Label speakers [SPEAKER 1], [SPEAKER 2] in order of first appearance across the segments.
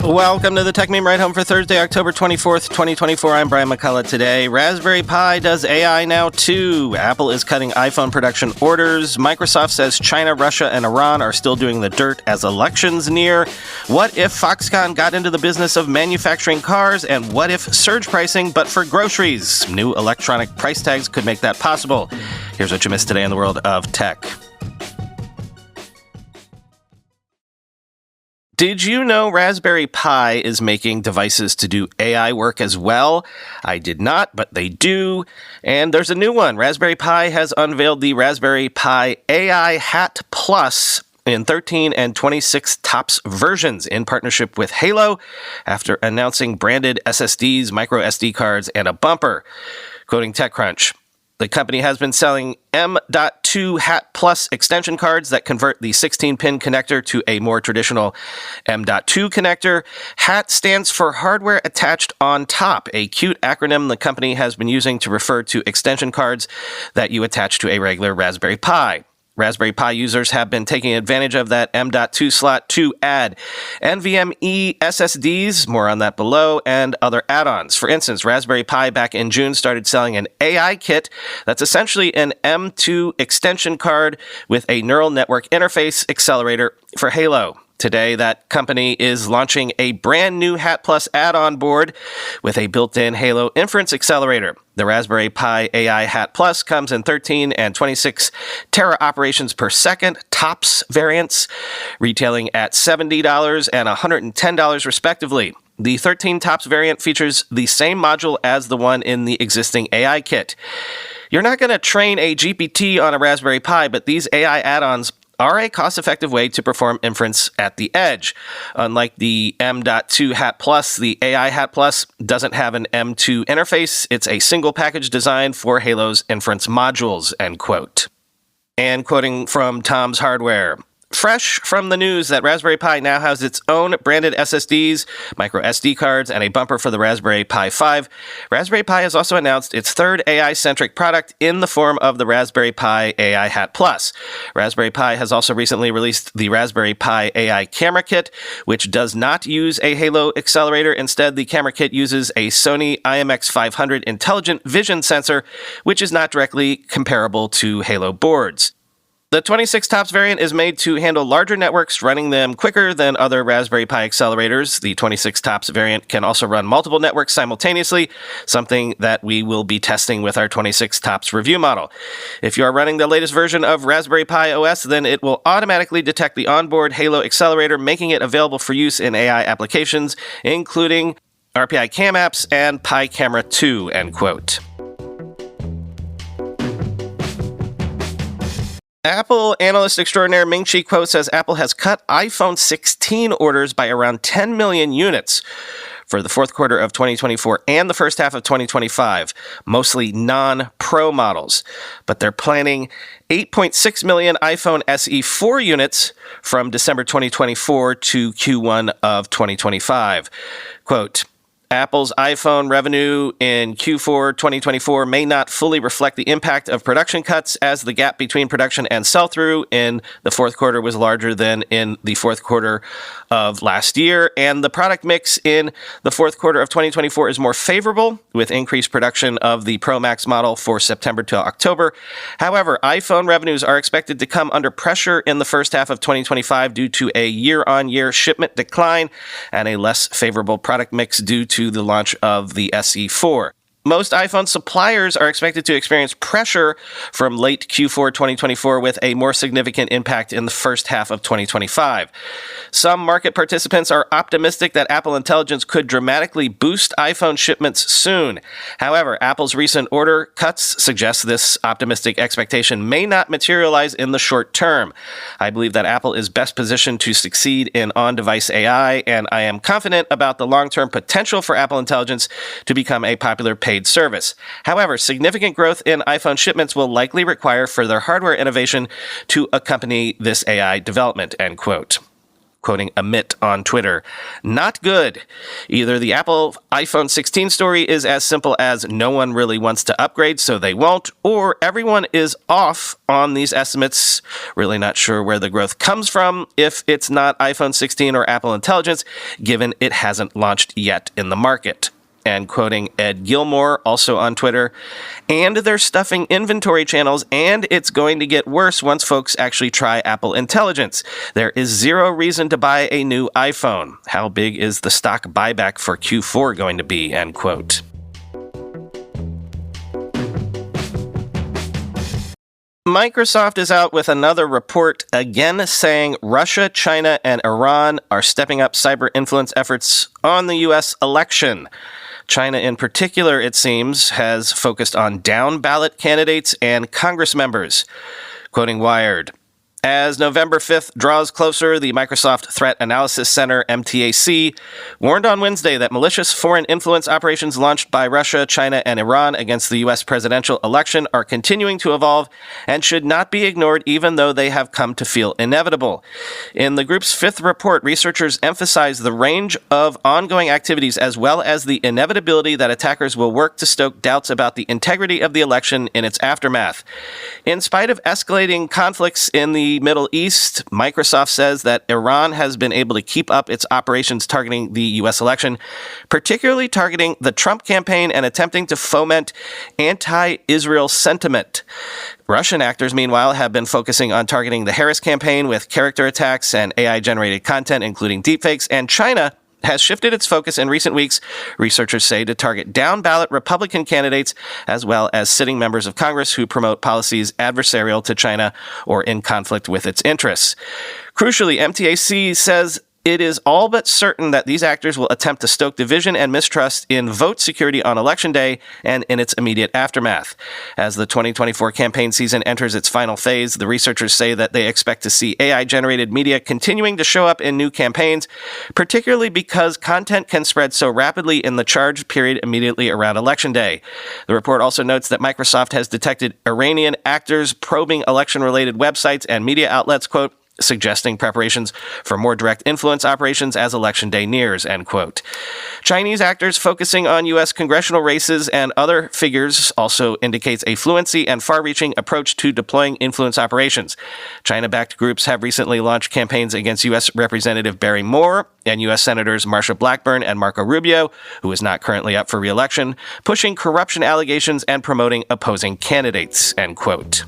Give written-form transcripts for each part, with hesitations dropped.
[SPEAKER 1] Welcome to the Techmeme Ride Home for Thursday, October 24th, 2024. I'm Brian McCullough. Today, Raspberry Pi does AI now too. Apple is cutting iPhone production orders. Microsoft says China, Russia, and Iran are still doing the dirt as elections near. What if Foxconn got into the business of manufacturing cars? And what if surge pricing, but for groceries? New electronic price tags could make that possible. Here's what you missed today in the world of tech. Did you know Raspberry Pi is making devices to do AI work as well? I did not, but they do. And there's a new one. Raspberry Pi has unveiled the Raspberry Pi AI Hat Plus in 13 and 26 TOPS versions in partnership with Halo after announcing branded SSDs, micro SD cards, and a bumper. Quoting TechCrunch, the company has been selling M.2 Hat Plus extension cards that convert the 16-pin connector to a more traditional M.2 connector. HAT stands for Hardware Attached on Top, a cute acronym the company has been using to refer to extension cards that you attach to a regular Raspberry Pi. Raspberry Pi users have been taking advantage of that M.2 slot to add NVMe SSDs, more on that below, and other add-ons. For instance, Raspberry Pi back in June started selling an AI kit that's essentially an M.2 extension card with a neural network interface accelerator for Halo. Today, that company is launching a brand new Hat Plus add-on board with a built-in Halo inference accelerator. The Raspberry Pi AI Hat Plus comes in 13 and 26 tera operations per second TOPS variants, retailing at $70 and $110 respectively. The 13 TOPS variant features the same module as the one in the existing AI kit. You're not going to train a GPT on a Raspberry Pi, but these AI add-ons are a cost-effective way to perform inference at the edge. Unlike the M.2 Hat Plus, the AI Hat Plus doesn't have an M.2 interface. It's a single package designed for Halo's inference modules, end quote. And quoting from TomsHardware, fresh from the news that Raspberry Pi now has its own branded SSDs, micro SD cards, and a bumper for the Raspberry Pi 5, Raspberry Pi has also announced its third AI-centric product in the form of the Raspberry Pi AI Hat Plus. Raspberry Pi has also recently released the Raspberry Pi AI Camera Kit, which does not use a Halo accelerator. Instead, the camera kit uses a Sony IMX500 intelligent vision sensor, which is not directly comparable to Halo boards. The 26 TOPS variant is made to handle larger networks, running them quicker than other Raspberry Pi accelerators. The 26 TOPS variant can also run multiple networks simultaneously, something that we will be testing with our 26 TOPS review model. If you are running the latest version of Raspberry Pi OS, then it will automatically detect the onboard Halo accelerator, making it available for use in AI applications, including RPI Cam apps and Pi Camera 2, end quote. Apple analyst extraordinaire Ming-Chi Kuo says Apple has cut iPhone 16 orders by around 10 million units for the fourth quarter of 2024 and the first half of 2025, mostly non-Pro models. But they're planning 8.6 million iPhone SE 4 units from December 2024 to Q1 of 2025. Quote, Apple's iPhone revenue in Q4 2024 may not fully reflect the impact of production cuts, as the gap between production and sell-through in the fourth quarter was larger than in the fourth quarter of last year, and the product mix in the fourth quarter of 2024 is more favorable, with increased production of the Pro Max model for September to October. However, iPhone revenues are expected to come under pressure in the first half of 2025 due to a year-on-year shipment decline and a less favorable product mix due to the launch of the SE4. Most iPhone suppliers are expected to experience pressure from late Q4 2024 with a more significant impact in the first half of 2025. Some market participants are optimistic that Apple Intelligence could dramatically boost iPhone shipments soon. However, Apple's recent order cuts suggest this optimistic expectation may not materialize in the short term. I believe that Apple is best positioned to succeed in on-device AI, and I am confident about the long-term potential for Apple Intelligence to become a popular paid service. However, significant growth in iPhone shipments will likely require further hardware innovation to accompany this AI development, end quote. quoting Amit on Twitter. Not good. Either the Apple iPhone 16 story is as simple as no one really wants to upgrade, so they won't, or everyone is off on these estimates, really not sure where the growth comes from if it's not iPhone 16 or Apple Intelligence, given it hasn't launched yet in the market. And quoting Ed Gilmore, also on Twitter, and they're stuffing inventory channels, and it's going to get worse once folks actually try Apple Intelligence. There is zero reason to buy a new iPhone. How big is the stock buyback for Q4 going to be? End quote. Microsoft is out with another report, again saying Russia, China, and Iran are stepping up cyber influence efforts on the U.S. election. China in particular, it seems, has focused on down-ballot candidates and Congress members. Quoting Wired, as November 5th draws closer, the Microsoft Threat Analysis Center, MTAC, warned on Wednesday that malicious foreign influence operations launched by Russia, China, and Iran against the U.S. presidential election are continuing to evolve and should not be ignored even though they have come to feel inevitable. In the group's fifth report, researchers emphasize the range of ongoing activities as well as the inevitability that attackers will work to stoke doubts about the integrity of the election in its aftermath. In spite of escalating conflicts in the Middle East, Microsoft says that Iran has been able to keep up its operations targeting the U.S. election, particularly targeting the Trump campaign and attempting to foment anti-Israel sentiment. Russian actors, meanwhile, have been focusing on targeting the Harris campaign with character attacks and AI-generated content, including deepfakes, and China has shifted its focus in recent weeks, researchers say, to target down-ballot Republican candidates as well as sitting members of Congress who promote policies adversarial to China or in conflict with its interests. Crucially, MTAC says it is all but certain that these actors will attempt to stoke division and mistrust in vote security on Election Day and in its immediate aftermath. As the 2024 campaign season enters its final phase, the researchers say that they expect to see AI-generated media continuing to show up in new campaigns, particularly because content can spread so rapidly in the charged period immediately around Election Day. The report also notes that Microsoft has detected Iranian actors probing election-related websites and media outlets, quote, suggesting preparations for more direct influence operations as Election Day nears, end quote. Chinese actors focusing on U.S. congressional races and other figures also indicates a fluency and far-reaching approach to deploying influence operations. China-backed groups have recently launched campaigns against U.S. Representative Barry Moore and U.S. Senators Marsha Blackburn and Marco Rubio, who is not currently up for re-election, pushing corruption allegations and promoting opposing candidates, end quote.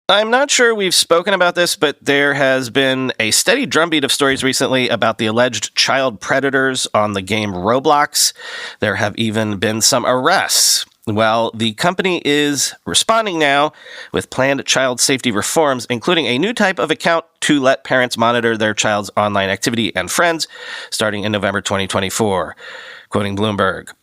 [SPEAKER 1] I'm not sure we've spoken about this, but there has been a steady drumbeat of stories recently about the alleged child predators on the game Roblox. There have even been some arrests. Well, the company is responding now with planned child safety reforms, including a new type of account to let parents monitor their child's online activity and friends starting in November 2024. Quoting Bloomberg,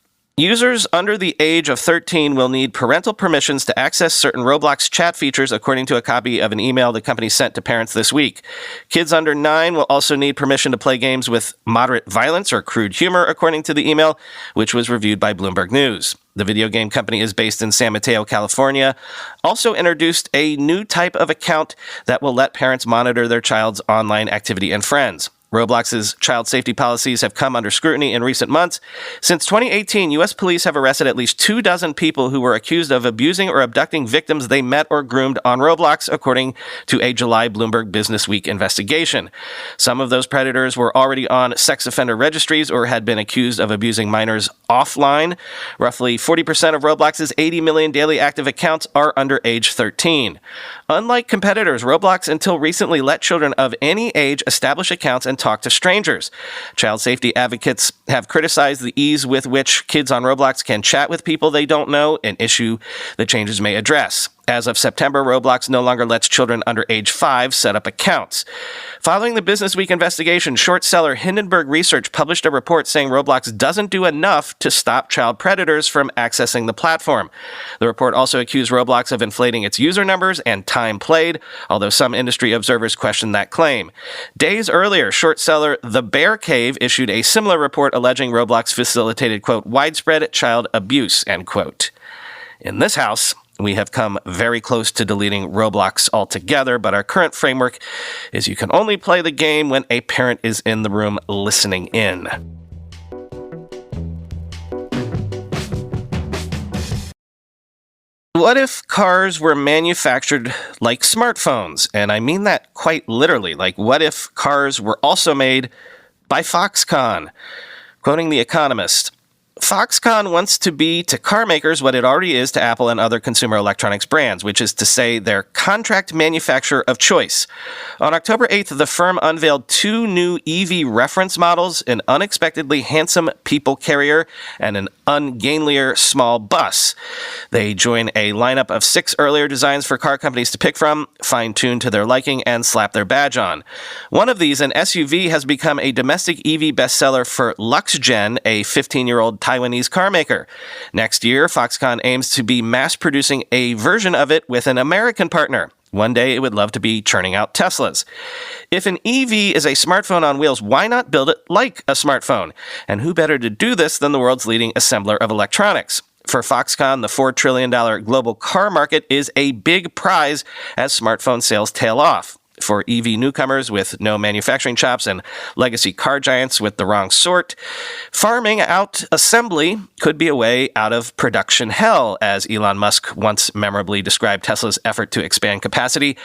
[SPEAKER 1] users under the age of 13 will need parental permissions to access certain Roblox chat features, according to a copy of an email the company sent to parents this week. Kids under 9 will also need permission to play games with moderate violence or crude humor, according to the email, which was reviewed by Bloomberg News. The video game company is based in San Mateo, California, also introduced a new type of account that will let parents monitor their child's online activity and friends. Roblox's child safety policies have come under scrutiny in recent months. Since 2018, U.S. police have arrested at least 24 people who were accused of abusing or abducting victims they met or groomed on Roblox, according to a July Bloomberg Businessweek investigation. Some of those predators were already on sex offender registries or had been accused of abusing minors offline. Roughly 40% of Roblox's 80 million daily active accounts are under age 13. Unlike competitors, Roblox until recently let children of any age establish accounts and talk to strangers. Child safety advocates have criticized the ease with which kids on Roblox can chat with people they don't know, an issue the changes may address. As of September, Roblox no longer lets children under age 5 set up accounts. Following the Businessweek investigation, short seller Hindenburg Research published a report saying Roblox doesn't do enough to stop child predators from accessing the platform. The report also accused Roblox of inflating its user numbers and time played, although some industry observers questioned that claim. Days earlier, short seller The Bear Cave issued a similar report alleging Roblox facilitated, quote, widespread child abuse, end quote. In this house, We have come very close to deleting Roblox altogether, but our current framework is you can only play the game when a parent is in the room listening in. What if cars were manufactured like smartphones? And I mean that quite literally. Like, what if cars were also made by Foxconn? Quoting The Economist, Foxconn wants to be to car makers what it already is to Apple and other consumer electronics brands, which is to say their contract manufacturer of choice. On October 8th, the firm unveiled 2 new EV reference models, an unexpectedly handsome people carrier and an ungainlier small bus. They join a lineup of 6 earlier designs for car companies to pick from, fine-tuned to their liking, and slap their badge on. One of these, an SUV, has become a domestic EV bestseller for LuxGen, a 15-year-old Taiwanese car maker. Next year, Foxconn aims to be mass-producing a version of it with an American partner. One day, it would love to be churning out Teslas. If an EV is a smartphone on wheels, why not build it like a smartphone? And who better to do this than the world's leading assembler of electronics? For Foxconn, the $4 trillion global car market is a big prize as smartphone sales tail off. For EV newcomers with no manufacturing chops and legacy car giants with the wrong sort, farming out assembly could be a way out of production hell, as Elon Musk once memorably described Tesla's effort to expand capacity.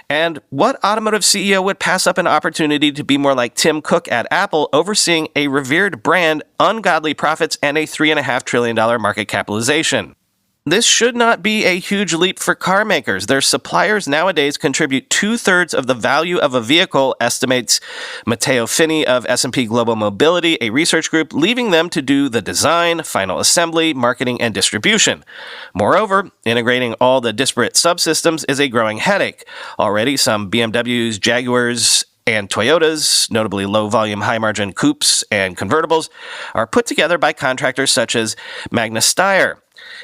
[SPEAKER 1] And what automotive CEO would pass up an opportunity to be more like Tim Cook at Apple, overseeing a revered brand, ungodly profits, and a $3.5 trillion market capitalization? This should not be a huge leap for car makers. Their suppliers nowadays contribute 2/3 of the value of a vehicle, estimates Matteo Fini of S&P Global Mobility, a research group, leaving them to do the design, final assembly, marketing, and distribution. Moreover, integrating all the disparate subsystems is a growing headache. Already, some BMWs, Jaguars, and Toyotas, notably low-volume, high-margin coupes and convertibles, are put together by contractors such as Magna Steyr.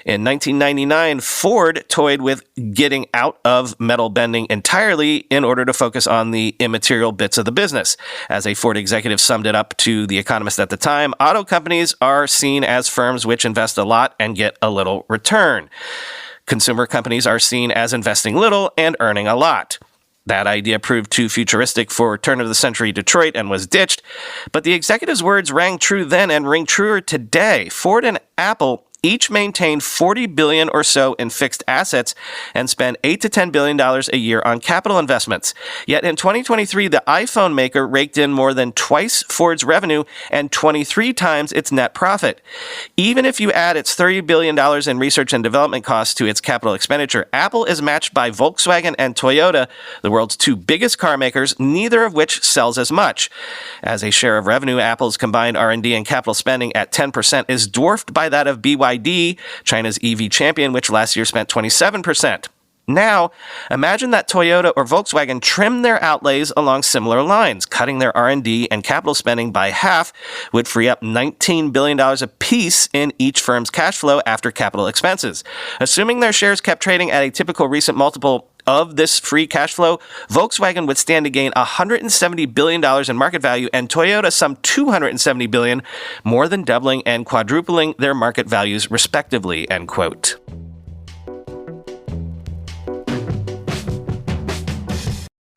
[SPEAKER 1] In 1999, Ford toyed with getting out of metal bending entirely in order to focus on the immaterial bits of the business. As a Ford executive summed it up to The Economist at the time, auto companies are seen as firms which invest a lot and get a little return. Consumer companies are seen as investing little and earning a lot. That idea proved too futuristic for turn-of-the-century Detroit and was ditched, but the executive's words rang true then and ring truer today. Ford and Apple each maintain $40 billion or so in fixed assets and spend $8 to $10 billion a year on capital investments. Yet in 2023, the iPhone maker raked in more than twice Ford's revenue and 23 times its net profit. Even if you add its $30 billion in research and development costs to its capital expenditure, Apple is matched by Volkswagen and Toyota, the world's 2 biggest car makers, neither of which sells as much. As a share of revenue, Apple's combined R&D and capital spending at 10% is dwarfed by that of BYD, China's EV champion, which last year spent 27%. Now, imagine that Toyota or Volkswagen trim their outlays along similar lines. Cutting their R&D and capital spending by half would free up $19 billion apiece in each firm's cash flow after capital expenses. Assuming their shares kept trading at a typical recent multiple of this free cash flow, Volkswagen would stand to gain $170 billion in market value and Toyota some $270 billion, more than doubling and quadrupling their market values respectively, end quote.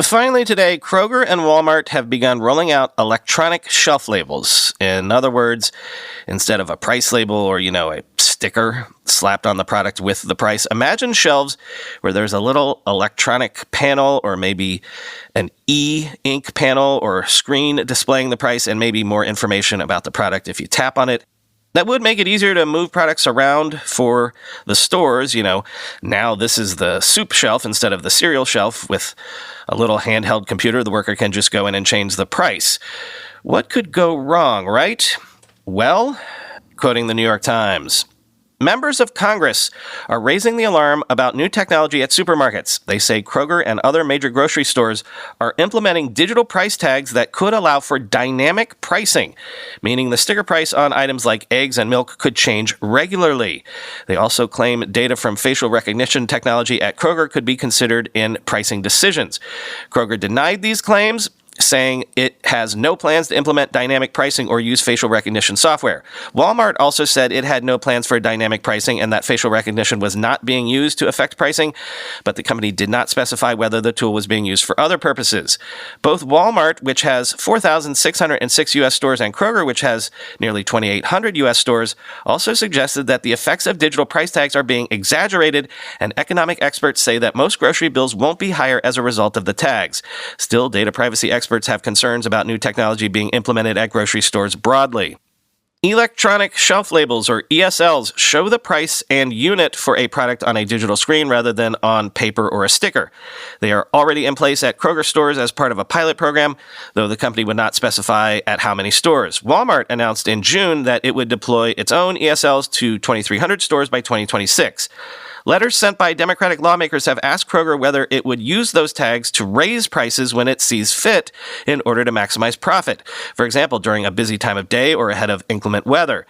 [SPEAKER 1] Finally today, Kroger and Walmart have begun rolling out electronic shelf labels. In other words, instead of a price label or, a sticker slapped on the product with the price, imagine shelves where there's a little electronic panel or maybe an e-ink panel or screen displaying the price and maybe more information about the product if you tap on it. That would make it easier to move products around for the stores. Now this is the soup shelf instead of the cereal shelf. With a little handheld computer, the worker can just go in and change the price. What could go wrong, right? Well, quoting the New York Times, members of Congress are raising the alarm about new technology at supermarkets. They say Kroger and other major grocery stores are implementing digital price tags that could allow for dynamic pricing, meaning the sticker price on items like eggs and milk could change regularly. They also claim data from facial recognition technology at Kroger could be considered in pricing decisions. Kroger denied these claims, saying it has no plans to implement dynamic pricing or use facial recognition software. Walmart also said it had no plans for dynamic pricing and that facial recognition was not being used to affect pricing, but the company did not specify whether the tool was being used for other purposes. Both Walmart, which has 4,606 U.S. stores, and Kroger, which has nearly 2,800 U.S. stores, also suggested that the effects of digital price tags are being exaggerated, and economic experts say that most grocery bills won't be higher as a result of the tags. Still, data privacy experts have concerns about new technology being implemented at grocery stores broadly. Electronic shelf labels, or ESLs, show the price and unit for a product on a digital screen rather than on paper or a sticker. They are already in place at Kroger stores as part of a pilot program, though the company would not specify at how many stores. Walmart announced in June that it would deploy its own ESLs to 2,300 stores by 2026. Letters sent by Democratic lawmakers have asked Kroger whether it would use those tags to raise prices when it sees fit in order to maximize profit, for example, during a busy time of day or ahead of inclement weather.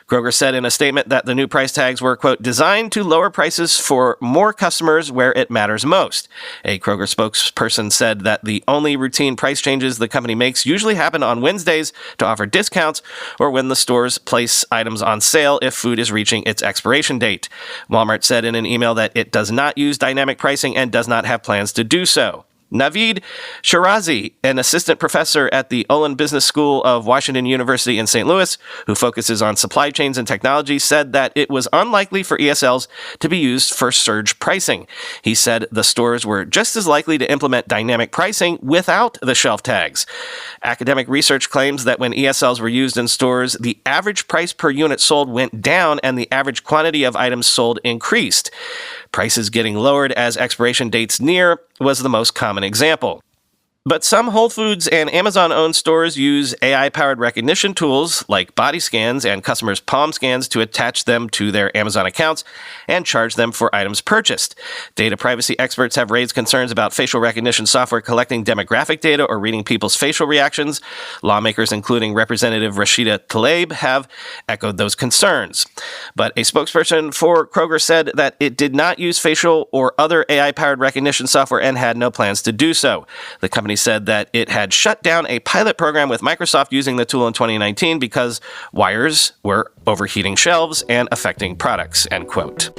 [SPEAKER 1] Kroger said in a statement that the new price tags were, quote, designed to lower prices for more customers where it matters most. A Kroger spokesperson said that the only routine price changes the company makes usually happen on Wednesdays to offer discounts or when the stores place items on sale if food is reaching its expiration date. Walmart said in an email that it does not use dynamic pricing and does not have plans to do so. Naveed Shirazi, an assistant professor at the Olin Business School of Washington University in St. Louis, who focuses on supply chains and technology, said that it was unlikely for ESLs to be used for surge pricing. He said the stores were just as likely to implement dynamic pricing without the shelf tags. Academic research claims that when ESLs were used in stores, the average price per unit sold went down and the average quantity of items sold increased. Prices getting lowered as expiration dates near was the most common example. But some Whole Foods and Amazon-owned stores use AI-powered recognition tools like body scans and customers' palm scans to attach them to their Amazon accounts and charge them for items purchased. Data privacy experts have raised concerns about facial recognition software collecting demographic data or reading people's facial reactions. Lawmakers, including Representative Rashida Tlaib, have echoed those concerns. But a spokesperson for Kroger said that it did not use facial or other AI-powered recognition software and had no plans to do so. The company said that it had shut down a pilot program with Microsoft using the tool in 2019 because wires were overheating shelves and affecting products, end quote.